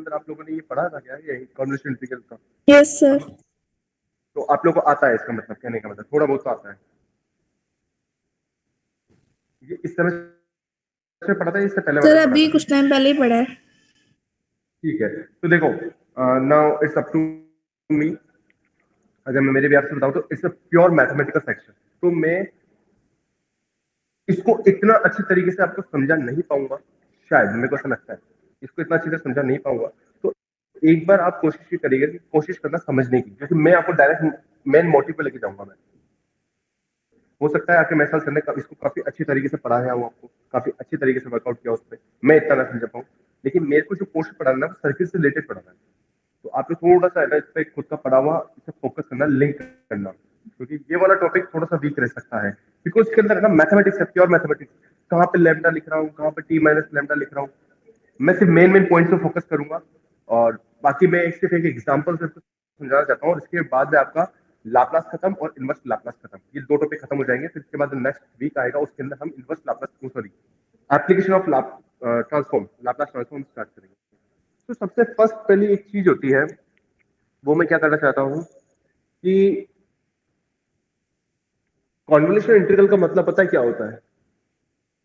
अंदर आप लोगों ने ये पढ़ा था क्या, ये कॉन्वोल्यूशन इंटीग्रल का? Yes sir. तो आप लोगों को आता है, इसका मतलब कहने का मतलब थोड़ा बहुत तो आता है। ये इस तरह से पढ़ा था, इससे पहले सर वाले में पढ़ा अभी था? कुछ टाइम पहले ही पढ़ा है। ठीक है, तो देखो, now it's up to me. अगर मैं मेरे व्याप से बताऊं तो it's a pure mathematical section. तो मैं इसको इतना अच्छी तरीके से आपको समझा नहीं पाऊंगा, शायद मेरे को ऐसा लगता है इसको इतना अच्छे से समझा नहीं पाऊंगा। तो एक बार आप कोशिश ही करिएगा कि कोशिश करना समझने की, क्योंकि मैं आपको डायरेक्ट मेन मोटिव पे लेके जाऊंगा। मैं हो सकता है आपके मेरे साथ सर ने इसको काफी अच्छी तरीके से पढ़ाया हो, आपको काफी अच्छी तरीके से वर्कआउट किया उस पर, मैं इतना ना समझा पाऊँ। लेकिन मेरे को जो पोर्शन पढ़ाना है वो सर्किट से रिलेटेड पढ़ाना है। तो आपको थोड़ा सा है ना इस पे खुद का पढ़ा हुआ इसे फोकस करना, लिंक करना, क्योंकि ये वाला टॉपिक थोड़ा सा वीक रह सकता है, क्योंकि उसके अंदर है ना मैथमेटिक्स है, प्योर मैथमेटिक्स। कहाँ पे लैम्डा लिख रहा हूँ, कहाँ पे टी माइनस लैम्डा लिख रहा हूँ, मैं सिर्फ मेन मेन पॉइंट पे फोकस करूंगा। और बाकी मैं सिर्फ एक एग्जाम्पल से समझाना चाहता हूँ, और इसके बाद में आपका लाप्लास खत्म और इनवर्स लाप्लास खत्म, ये दो टॉपिक खत्म हो जाएंगे। फिर इसके बाद नेक्स्ट वीक आएगा, उसके अंदर हम inverse Laplace, sorry, application of transform, Laplace transform start करेंगे। तो सबसे फर्स्ट पहली एक चीज होती है, वो मैं क्या करना चाहता हूँ कि कॉन्वोल्यूशन इंटीग्रल का मतलब पता है क्या होता है?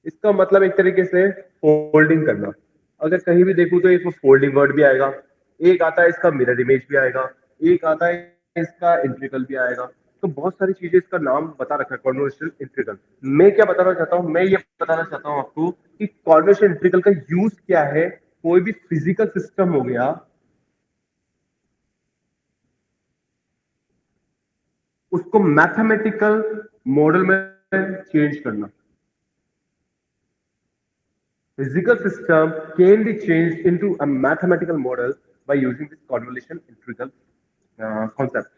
इसका मतलब एक तरीके से फोल्डिंग करना। अगर कहीं भी देखूं तो एक फोल्डिंग वर्ड भी आएगा, एक आता है इसका मिरर इमेज भी आएगा, एक आता है इसका इंटीग्रल भी आएगा। तो बहुत सारी चीजें इसका नाम बता रखा है कॉन्वोल्यूशन इंटीग्रल। मैं क्या बताना चाहता हूँ, मैं ये बताना चाहता हूँ आपको कि कॉन्वोल्यूशन इंटीग्रल का यूज क्या है। कोई भी फिजिकल सिस्टम हो गया, उसको मैथमेटिकल मॉडल में चेंज करना। Physical system can be changed into a mathematical model by using this convolution integral concept.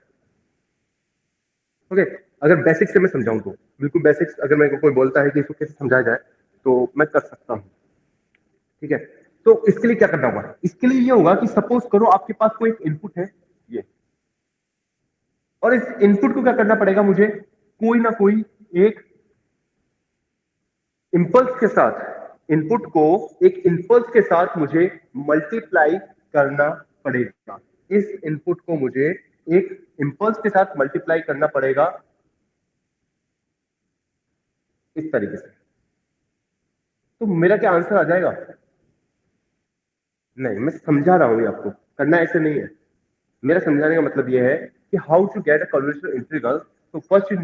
Okay, अगर बेसिक्स से मैं समझाऊं तो बिल्कुल बेसिक्स, अगर मेरे को कोई बोलता है कि इसको कैसे समझाया जाए तो मैं कर सकता हूं। ठीक है, तो इसके लिए क्या करना होगा? इसके लिए ये होगा कि सपोज करो आपके पास कोई एक इनपुट है ये, और इस इनपुट को क्या करना पड़ेगा मुझे? कोई ना कोई एक इंपल्स के साथ, इनपुट को एक इंपल्स के साथ मुझे मल्टीप्लाई करना पड़ेगा। इस इनपुट को मुझे एक इंपल्स के साथ मल्टीप्लाई करना पड़ेगा इस तरीके से। तो मेरा क्या आंसर आ जाएगा? नहीं, मैं समझा रहा हूं ये आपको, करना ऐसे नहीं है। मेरा समझाने का मतलब ये है कि how to get a convolution integral. तो first you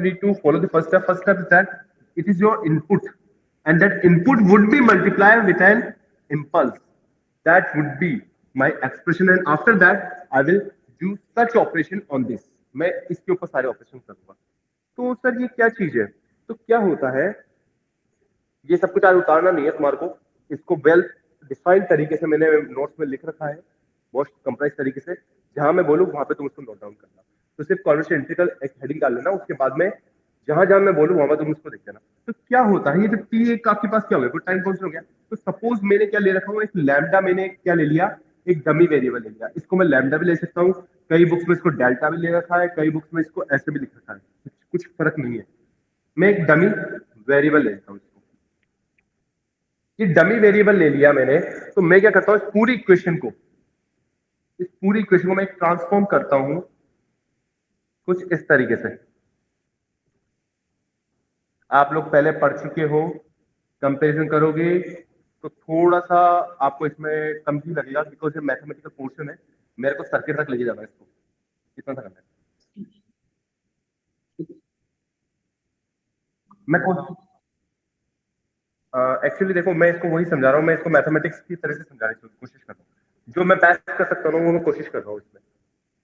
need to follow the first step. First step is that it is your input, and that input would be multiplied with an impulse. That would be my expression, and after that I will do such operation on this. मैं इसके ऊपर सारे operation करूंगा। तो sir ये क्या चीज है? तो क्या होता है, ये सब कुछ आज उतारना नहीं है तुम्हारे को, इसको वेल डिफाइंड तरीके से मैंने नोट्स में लिख रखा है, मोस्ट कंप्राइज तरीके से। जहां मैं बोलूं वहां पे तुम उसको नोट डाउन करना। तो सिर्फ कॉन्वर्सेशन इंटीग्रल एक हेडिंग डाल लेना, उसके बाद में जहां जहां मैं बोलूं वहां पर तुम उसको देख लेना। तो क्या होता है, ये जो टी एक आपके पास क्या हो गया, कोई टाइम कॉन्स्टेंट हो गया। तो सपोज मैंने क्या ले रखा हूँ, एक लैम्डा मैंने क्या ले लिया, एक डमी वेरिएबल ले लिया। इसको मैं लैम्डा भी ले सकता हूँ, कई बुक्स में इसको डेल्टा भी ले रखा है, कई बुक्स में इसको ऐसे भी लिख रखा है, कुछ फर्क नहीं है। मैं एक डमी वेरिएबल ले लेता हूँ इसको। ये डमी वेरिएबल ले लिया मैंने, तो मैं क्या करता हूं, इस पूरी इक्वेशन को मैं ट्रांसफॉर्म करता हूं कुछ इस तरीके से। आप लोग पहले पढ़ चुके हो, कंपैरिजन करोगे तो थोड़ा सा आपको इसमें कम ही लगेगा, बिकॉज ये मैथमेटिकल पोर्शन है। मेरे को सर्किट तक लेके जाना है इसको, इतना सा करना है। मैं एक्चुअली देखो, मैं इसको वही समझा रहा हूँ, मैं इसको मैथमेटिक्स की तरह से समझाने की कोशिश कर रहा हूँ। जो मैं बेस्ट कर सकता हूँ वो मैं कोशिश कर रहा हूँ इसमें,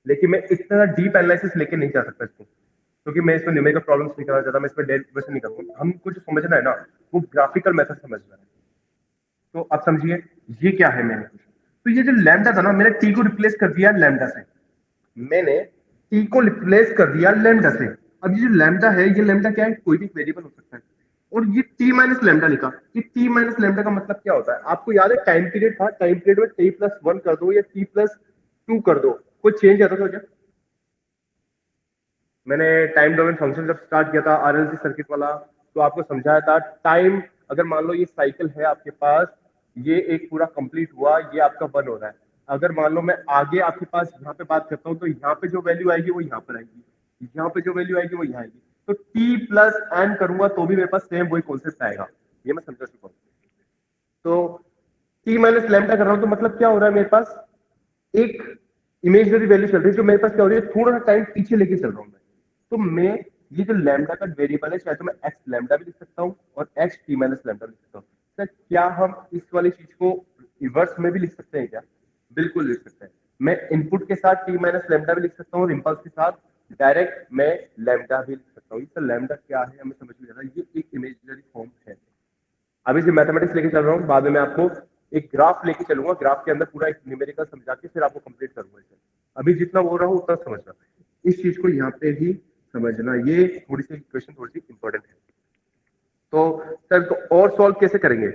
लेकिन मैं इतना डीप एनालिसिस लेके नहीं जा सकता इसको, क्योंकि मैं इसमें न्यूमेरिकल प्रॉब्लम्स नहीं करना चाहता, मैं इसमें डेरिवेशन नहीं करूंगा। हमको जो समझना है ना, वो ग्राफिकल मेथड समझना है। तो अब समझिए ये क्या है मैंने कुछ, तो ये जो लैम्डा था ना, मैंने टी को रिप्लेस कर दिया लैम्डा से, मैंने टी को रिप्लेस कर दिया लैम्डा से। अब ये जो लैम्डा है, ये लैम्डा क्या है, कोई भी वेरिएबल हो सकता है। और ये टी माइनस लैम्डा लिखा, ये टी माइनस लैम्डा का मतलब क्या होता है? आपको याद है टाइम पीरियड था, टाइम पीरियड में टी प्लस वन कर दो या टी प्लस टू कर दो, कोई चेंज आता था क्या? मैंने टाइम डोमेन फंक्शन जब स्टार्ट किया था आरएलसी सर्किट वाला, तो आपको समझाया था टाइम, अगर मान लो ये साइकिल है आपके पास ये एक पूरा कंप्लीट हुआ, ये आपका 1 हो रहा है। अगर मान लो मैं आगे आपके पास यहाँ पे बात करता हूँ, तो यहाँ पे जो वैल्यू आएगी वो यहाँ पर आएगी, यहाँ पे जो वैल्यू आएगी वो यहाँ आएगी। तो टी प्लस एन करूंगा तो भी मेरे पास सेम वही कॉन्सेप्ट आएगा। ये मैं समझा चुका हूँ। तो टी माइनस लैम्डा कर रहा हूँ तो मतलब क्या हो रहा है, मेरे पास एक इमेजनरी वैल्यू चल रही है जो मेरे पास क्या हो रही है, थोड़ा सा टाइम पीछे लेके चल रहा हूँ मैं। तो मैं ये जो लैम्डा का वेरिएबल है, चाहे तो मैं एक्स लैम्डा भी लिख सकता हूँ और एक्स टी माइनस लैम्डा भी लिख सकता हूँ। सर क्या हम इस वाली चीज को रिवर्स में भी लिख सकते हैं क्या? बिल्कुल लिख सकते हैं। मैं इनपुट के साथ टी माइनस लैम्डा भी लिख सकता हूँ और इम्पल्स के साथ डायरेक्ट मैं लैम्डा भी लिख सकता हूँ। सर लैम्डा क्या है हमें समझ में आ रहा है, ये एक इमेजनरी फॉर्म है। अभी जो मैथमेटिक्स लेके चल रहा हूँ, बाद में मैं आपको एक ग्राफ लेके चलूंगा, ग्राफ के अंदर पूरा एक न्यूमेरिकल समझा के फिर आपको कंप्लीट करूंगा इसे। अभी जितना बोल रहा हूँ उतना समझना, इस चीज को यहाँ पे ही समझना, ये थोड़ी सी इक्वेशन थोड़ी सी इंपॉर्टेंट है। तो सर तो और सॉल्व कैसे करेंगे?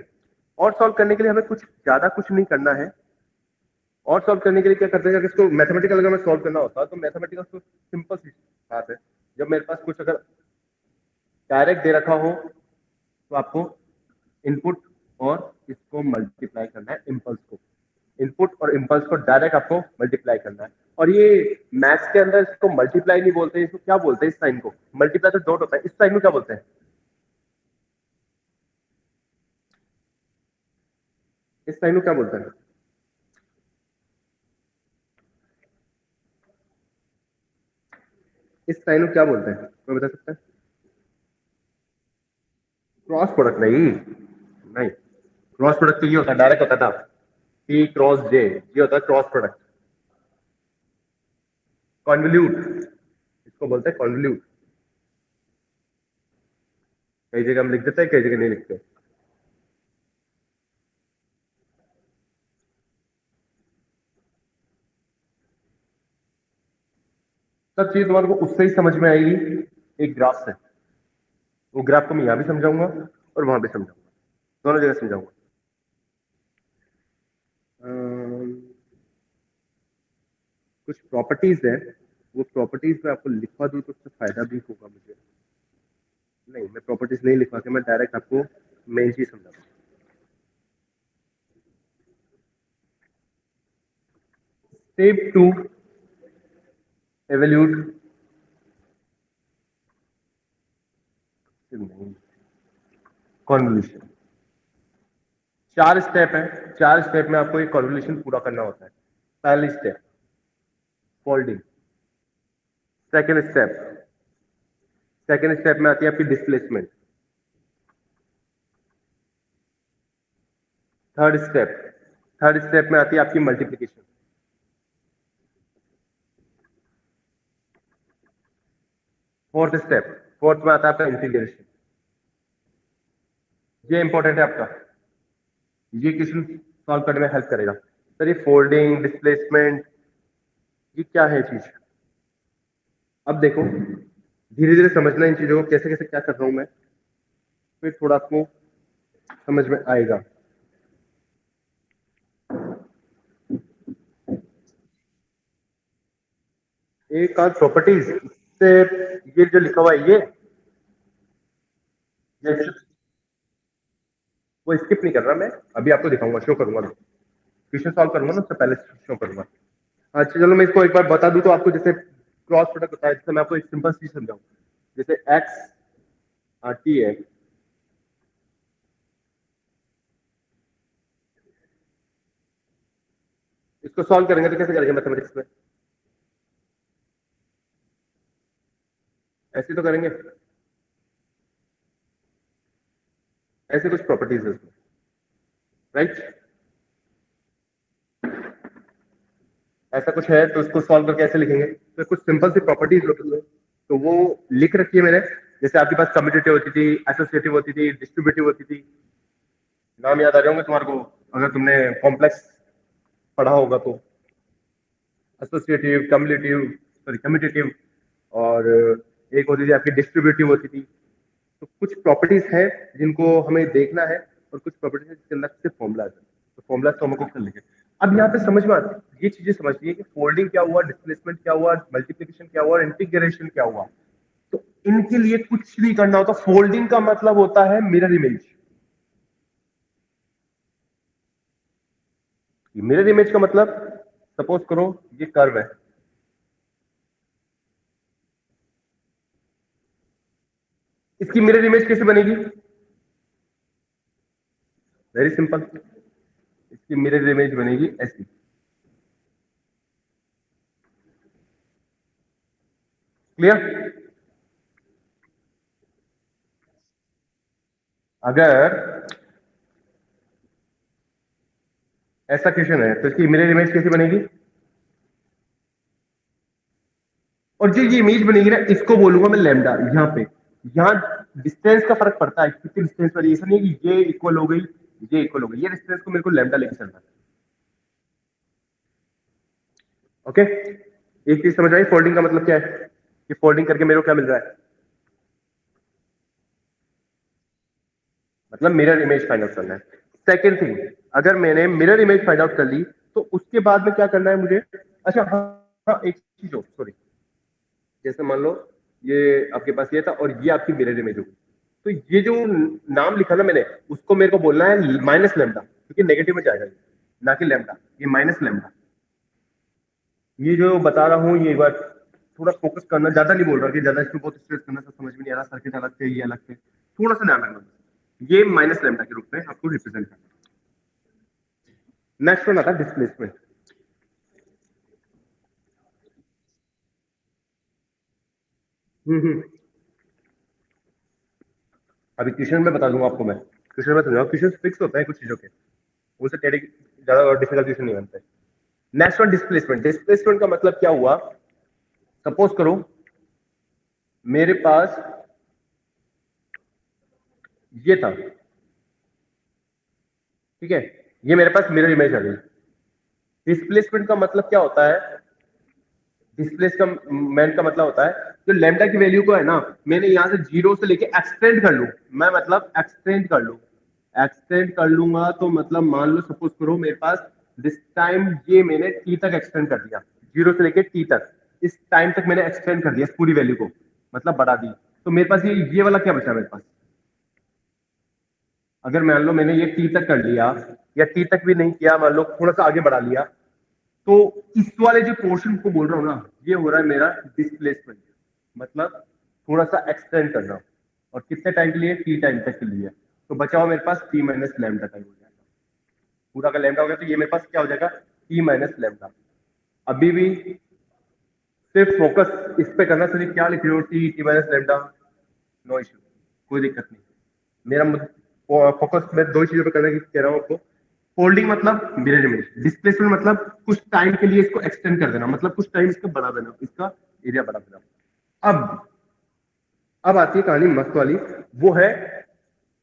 और सॉल्व करने के लिए हमें कुछ ज्यादा कुछ नहीं करना है। और सॉल्व करने के लिए क्या करते हैं, अगर इसको मैथमेटिकल अगर मैं सॉल्व करना होता तो मैथमेटिकल तो सिंपल सी बात है। जब मेरे पास कुछ अगर डायरेक्ट दे रखा हो तो आपको इनपुट और इसको मल्टीप्लाई करना है, इम्पल्स को। इनपुट और इम्पल्स को डायरेक्ट आपको मल्टीप्लाई करना है। और ये मैथ्स के अंदर इसको मल्टीप्लाई नहीं बोलते, इसको क्या बोलते हैं, इस साइन को? मल्टीप्लाई तो डॉट होता है, इस साइन को क्या बोलते हैं? इस साइन को क्या बोलते हैं? इस साइन को क्या बोलते हैं, कोई बता सकता है? क्रॉस प्रोडक्ट नहीं, नहीं। क्रॉस प्रोडक्ट तो ये होता है, डायरेक्ट होता था पी क्रॉस जे, ये होता है क्रॉस प्रोडक्ट। कॉन्वल्यूट, इसको बोलते हैं कॉन्वल्यूट। कई जगह हम लिख देते हैं, कई जगह नहीं लिखते। सब चीज तुम्हारे को उससे ही समझ में आएगी, एक ग्राफ से। वो ग्राफ को मैं यहाँ भी समझाऊंगा और वहां भी समझाऊंगा, दोनों जगह समझाऊंगा। कुछ प्रॉपर्टीज है, वो प्रॉपर्टीज में आपको लिखवा दूं तो उससे फायदा भी होगा मुझे। नहीं, मैं प्रॉपर्टीज नहीं लिखवा के मैं डायरेक्ट आपको मेन चीज समझा दूं। Step 2, evaluate convolution. 4 स्टेप है, 4 स्टेप में आपको एक कॉन्वोल्यूशन पूरा करना होता है। पहली step folding, second step, second step में आती है आपकी displacement, third step, third step में आती है आपकी मल्टीप्लीकेशन, फोर्थ स्टेप, फोर्थ में आता है आपका इंटीग्रेशन। ये इंपॉर्टेंट है आपका, ये क्वेश्चन सॉल्व करने में हेल्प करेगा। सर ये फोल्डिंग, डिस्प्लेसमेंट, ये क्या है चीज? अब देखो, धीरे धीरे समझना इन चीजों को, कैसे कैसे क्या कर रहा हूं मैं, फिर थोड़ा आपको समझ में आएगा। एक आध प्रॉपर्टीज से, ये जो लिखा हुआ है ये वो स्किप नहीं कर रहा मैं, अभी आपको दिखाऊंगा, शो करूंगा, क्वेश्चन सॉल्व करूंगा ना उससे पहले शो करूंगा। अच्छा चलो मैं इसको एक बार बता दूं तो आपको, जैसे क्रॉस प्रोडक्ट होता है, जैसे मैं आपको एक सिंपल चीज समझाऊं, जैसे एक्स टी है, इसको सॉल्व करेंगे तो कैसे करेंगे मैथमेटिक्स में? ऐसे तो करेंगे, ऐसे कुछ प्रॉपर्टीज है उसमें, राइट? ऐसा कुछ है तो उसको सॉल्व करके ऐसे लिखेंगे, तो कुछ सिंपल सी प्रॉपर्टीज होती है, तो वो लिख रखी है मैंने। जैसे आपके पास कम्यूटेटिव होती थी, एसोसिएटिव होती थी, डिस्ट्रीब्यूटिव होती थी, नाम याद आ रहे होंगे तुम्हारे को अगर तुमने कॉम्प्लेक्स पढ़ा होगा तो। एसोसिएटिव, कम्यूलेटिव, सॉरी कम्यूटेटिव, और एक होती थी आपकी डिस्ट्रीब्यूटिव होती थी। तो कुछ प्रॉपर्टीज है जिनको हमें देखना है, और कुछ प्रॉपर्टीज जिसके अंदर से फॉर्मुलाज है, तो फॉर्मुलाज तो हमको कर लेंगे। अब यहाँ पे समझ में आती है ये चीजें, समझिए कि फोल्डिंग क्या हुआ, डिस्प्लेसमेंट क्या हुआ, मल्टीप्लीकेशन क्या हुआ, इंटीग्रेशन क्या हुआ। तो इनके लिए कुछ नहीं करना होता। फोल्डिंग का मतलब होता है मिरर इमेज, मिरर इमेज का मतलब सपोज करो ये कर्व है, इसकी मिरर इमेज कैसे बनेगी? वेरी सिंपल, इसकी मिरर इमेज बनेगी ऐसी। क्लियर? अगर ऐसा क्वेश्चन है तो इसकी मिरर इमेज कैसे बनेगी? और जो ये इमेज बनेगी ना, इसको बोलूंगा मैं लैम्डा। यहाँ पे, यहाँ डिस्टेंस का फर्क पड़ता है, कितनी डिस्टेंस वाली, ऐसा नहीं है कि ये इक्वल हो गई, ये इक्वल हो गई, ये डिस्टेंस को मेरे को लैम्डा लेके चलना है। ओके, एक चीज समझ आई फोल्डिंग का मतलब क्या है, कि फोल्डिंग करके मेरे को क्या मिल रहा है, मतलब मिरर इमेज फाइंड आउट करना है। सेकेंड थिंग, अगर मैंने मिरर इमेज फाइंड आउट कर ली तो उसके बाद में क्या करना है मुझे? अच्छा हाँ, हाँ एक चीज हो, सॉरी, जैसे मान लो ये आपके पास ये था और ये आपकी मिरर इमेज होगी, तो ये जो नाम लिखा ना मैंने, उसको मेरे को बोलना है माइनस लेमडा, क्योंकि नेगेटिव में जाएगा ये, ना कि लेमडा, ये माइनस लेमडा। ये जो बता रहा हूँ ये एक बार थोड़ा फोकस करना, ज्यादा नहीं बोल रहा कि ज्यादा इसमें बहुत स्ट्रेस करना, सब समझ में नहीं आ रहा, सर्किट अलग थे ये अलग थे, थोड़ा सा ध्यान रखना। ये माइनस लेमडा के रूप में आपको रिप्रेजेंट करना। नेक्स्ट वन आता है डिस्प्लेसमेंट। हम्म। अभी क्वेश्चन में बता दूंगा आपको, मैं क्वेश्चन में समझाऊंगा, क्वेश्चन फिक्स होता है कुछ चीजों के, उनसे टेढ़े ज्यादा डिफिकल्ट क्वेश्चन नहीं बनते। Next one displacement. डिस्प्लेसमेंट का मतलब क्या हुआ? सपोज करो मेरे पास ये था, ठीक है, ये मेरे पास मिरर इमेज आ गई। डिस्प्लेसमेंट का मतलब क्या होता है? डिस्प्लेस का मैन का मतलब होता है जो लैम्डा की वैल्यू को है ना, मैंने यहां से जीरो से लेके एक्सटेंड कर लूं, मैं मतलब एक्सटेंड कर लूं, एक्सटेंड कर लूंगा तो मतलब मान लो सपोज करो मेरे पास दिस टाइम ये मैंने टी तक एक्सटेंड कर दिया, जीरो से लेके टी तक, इस टाइम तक मैंने एक्सटेंड कर दिया इस पूरी वैल्यू को, मतलब बढ़ा दी, तो मेरे पास ये वाला क्या बचा मेरे पास? अगर मान लो मैंने ये टी तक कर लिया, या टी तक भी नहीं किया, मान लो थोड़ा सा आगे बढ़ा लिया, तो इस वाले जो पोर्शन को बोल रहा हूं ना, ये हो रहा है मेरा डिस्प्लेसमेंट, मतलब थोड़ा सा एक्सटेंड करना, और कितने टाइम के लिए? टी टाइम तक के लिए। तो बचा हुआ मेरे पास टी माइनस लैम्डा टाइम हो जाएगा, पूरा का लैम्डा हो गया, तो ये मेरे पास क्या हो जाएगा? T minus lambda. अभी भी सिर्फ फोकस इस पे करना, सिर्फ क्या लिख रहे हो, T T minus lambda, no issue, कोई दिक्कत नहीं। मेरा फोकस मैं दो चीजों पे करने की कह रहा हूँ आपको। फोल्डिंग मतलब मिरर इमेज, डिस्प्लेसमेंट मतलब कुछ टाइम के लिए इसको एक्सटेंड कर देना, मतलब कुछ टाइम इसका बढ़ा देना, इसका एरिया बढ़ा देना। अब अब आती है कहानी मस्त वाली, वो है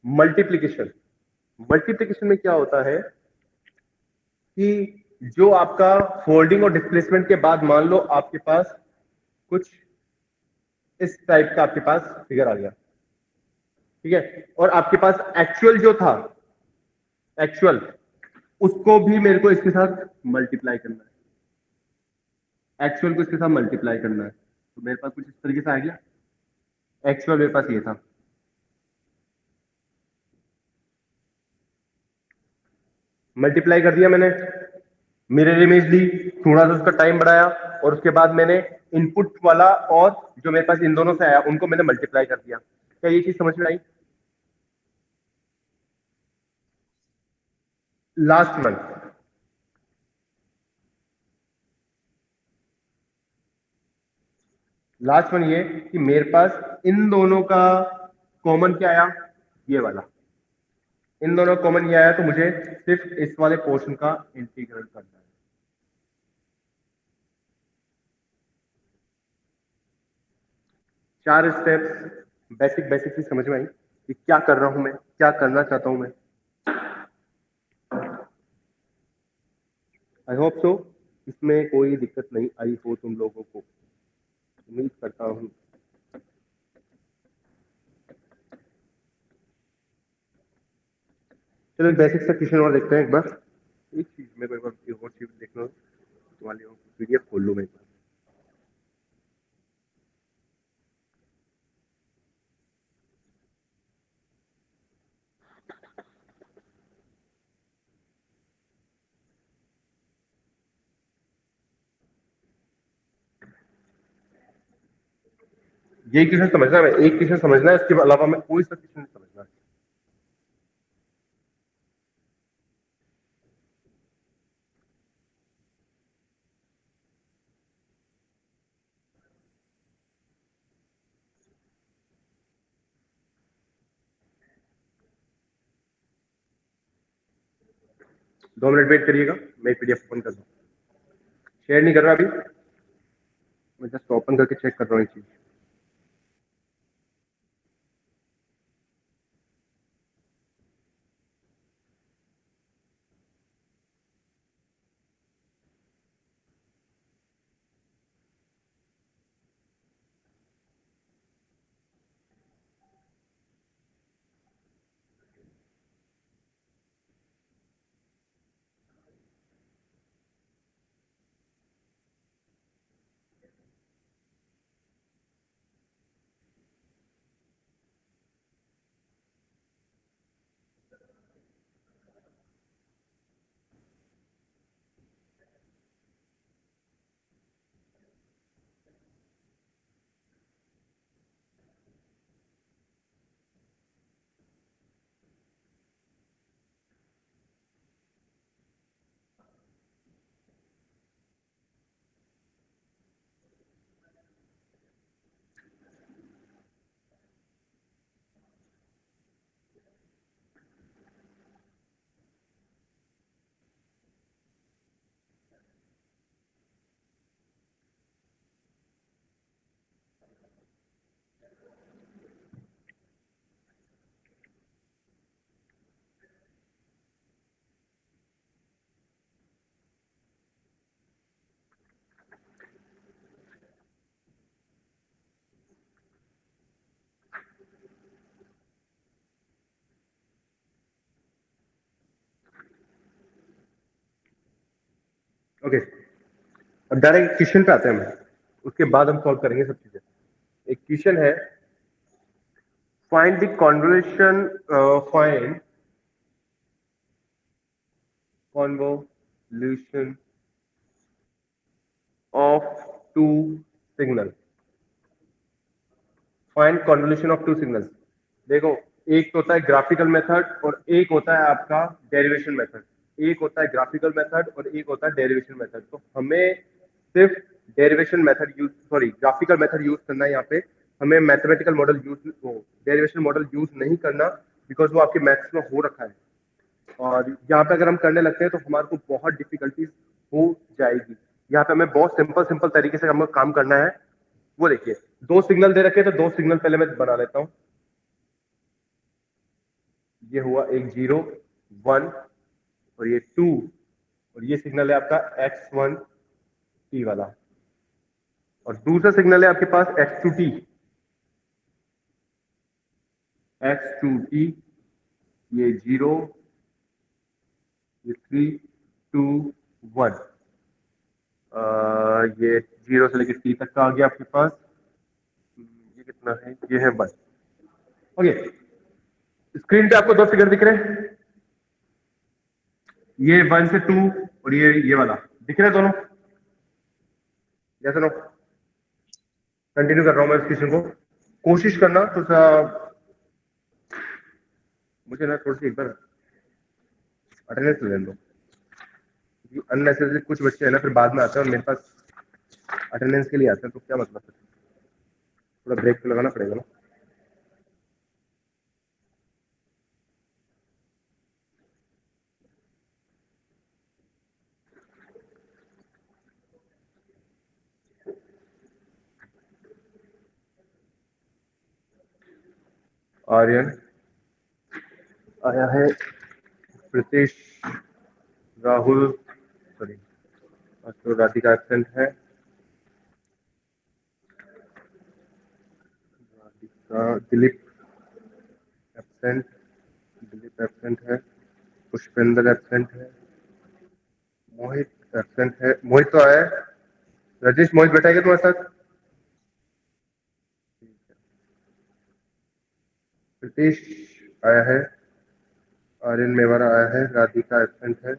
मल्टीप्लीकेशन। मल्टीप्लीकेशन में क्या होता है कि जो आपका फोल्डिंग और डिस्प्लेसमेंट के बाद मान लो आपके पास कुछ इस टाइप का आपके पास फिगर आ गया, ठीक है, और आपके पास एक्चुअल जो था, एक्चुअल, उसको भी मेरे को इसके साथ मल्टीप्लाई करना है, एक्चुअल को इसके साथ मल्टीप्लाई करना है, तो मेरे पास कुछ इस तरीके से आ गया। एक्चुअल मेरे पास ये था, मल्टीप्लाई कर दिया मैंने, मिरर इमेज ली, थोड़ा सा उसका टाइम बढ़ाया, और उसके बाद मैंने इनपुट वाला और जो मेरे पास इन दोनों से आया उनको मैंने मल्टीप्लाई कर दिया। क्या ये चीज समझ में आई? लास्ट वन, लास्ट वन ये कि मेरे पास इन दोनों का कॉमन क्या आया? ये वाला, इन दोनों कॉमन ये आया, तो मुझे सिर्फ इस वाले पोर्शन का इंटीग्रल करना है। चार स्टेप्स, बेसिक बेसिक चीज समझ में आई कि क्या कर रहा हूं मैं, क्या करना चाहता हूं मैं। आई होप सो इसमें कोई दिक्कत नहीं आई हो तुम लोगों को, उम्मीद करता हूं। चलो बेसिक सा क्वेश्चन और देखते हैं एक बार। एक चीज मेरे को एक बार एक और चीज देखना, तुम्हारी पीडीएफ खोल लो मैं एक बार। ये क्वेश्चन समझना है, एक क्वेश्चन समझना है, इसके अलावा मैं कोई सा क्वेश्चन नहीं समझना है। 2 मिनट वेट करिएगा, मैं पीडीएफ ओपन कर दूँ। शेयर नहीं कर रहा अभी, मैं जस्ट ओपन करके चेक कर रहा हूँ एक चीज। ओके, अब डायरेक्ट क्वेश्चन पे आते हैं हम, उसके बाद हम सॉल्व करेंगे सब चीजें। एक क्वेश्चन है, find the convolution, find convolution of two signals, find convolution of two signals. देखो, एक तो होता है ग्राफिकल मेथड और एक होता है आपका डेरिवेशन मेथड। एक होता है ग्राफिकल मेथड और एक होता है डेरिवेशन मेथड। तो हमें सिर्फ derivation method use, sorry graphical method use करना है यहाँ पे। हमें mathematical model use, derivation model use नहीं करना, बिकॉज वो आपके मैथ्स में हो रखा है। और यहाँ पे अगर हम करने लगते हैं तो हमारे को बहुत डिफिकल्टीज हो जाएगी। यहाँ पे हमें बहुत सिंपल सिंपल तरीके से हमें काम करना है। वो देखिए, 2 सिग्नल दे रखे हैं, तो 2 सिग्नल पहले मैं बना लेता हूँ। ये हुआ एक 0 1, और ये 2, और ये सिग्नल है आपका x1 t वाला, और दूसरा सिग्नल है आपके पास x2 t, x2 t, ये 0, ये 3 2 1, ये 0 से लेकर t तक का आ गया आपके पास। ये कितना है, ये है 1। ओके, स्क्रीन पे आपको 2 फिगर दिख रहे हैं, ये 1 से 2, और ये वाला दिख रहे हैं दोनों। जैसे नो, कंटिन्यू कर रहा हूं मैं इस क्वेश्चन को। कोशिश करना तो मुझे ना थोड़ी सी एक बार अटेंडेंस लेने दो। अननेसेसरी कुछ बच्चे है ना, फिर बाद में आते हैं और मेरे पास अटेंडेंस के लिए आते हैं, तो क्या मतलब है, थोड़ा ब्रेक तो लगाना पड़ेगा ना। आर्यन आया है, प्रीतेश, राहुल, सॉरी, तो राधिका एब्सेंट है, राधिका, दिलीप एब्सेंट, दिलीप एब्सेंट है, पुष्पेंद्र एब्सेंट है, मोहित एब्सेंट है, मोहित तो आया है। राजेश, मोहित बैठा है क्या तुम्हारे साथ? प्रीतेश आया है, आर्यन मेवाड़ा आया है, राधिका एब्सेंट है,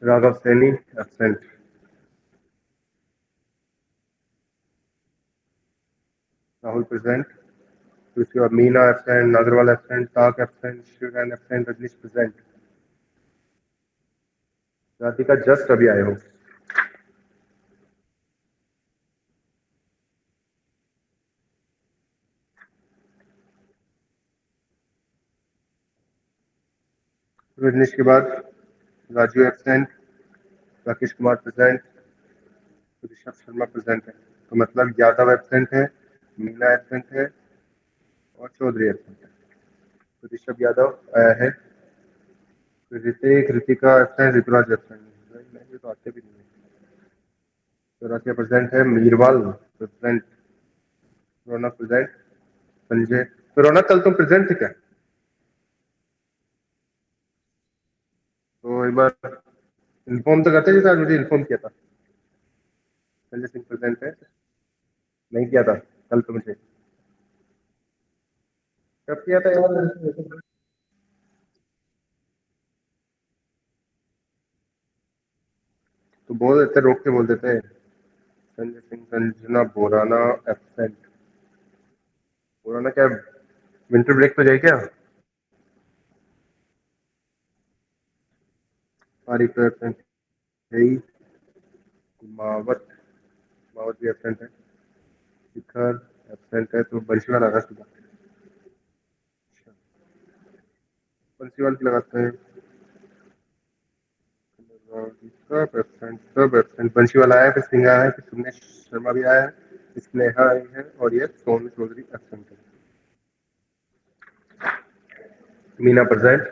राघव सैनी एब्सेंट। प्रेजेंट। फिर उसके बाद Meena absent, Nagarwal absent, Tak absent, Shivran absent, Rajnish present. Radhika just अभी आए हो। रजनीश के बाद Raju absent, Rakesh Kumar present, Rishabh Sharma present है। तो मतलब यादव एबसेंट है, मीना एबसेंट है और चौधरी एबसेंट है। तो ऋषभ यादव आया है, फिर ऋतिक, ऋतिका एबसेंट, ऋतुराज एबसेंट। नहीं, ये तो आते भी नहीं है। तो राशिया प्रेजेंट है, मीरवाल प्रेजेंट, रौनक प्रेजेंट, संजय। तो रौनक कल तुम प्रेजेंट थे क्या? तो एक बार इन्फॉर्म तो करते जैसे आज मुझे इन्फॉर्म किया था। संजय सिंह प्रेजेंट है। नहीं किया था कल तो मुझे। कब किया था यार? तो बोल देते, रोक के बोल देते। संजय सिंह, संजना बोराना एबसेंट। बोराना क्या विंटर ब्रेक पे गए क्या? तारीख तो एबसेंट है ही। कुमावत, कुमावत भी एबसेंट है। शिखर एबसेंट है, तो बंशीवाल आ रहा है सुबह। बंशीवाल की लगाते हैं। सब एबसेंट। बंशीवाल आया है, फिर सिंह आया है, फिर सुमनेश शर्मा भी आया है, स्नेहा आई है और ये सोनू चौधरी एबसेंट है। मीना प्रेजेंट,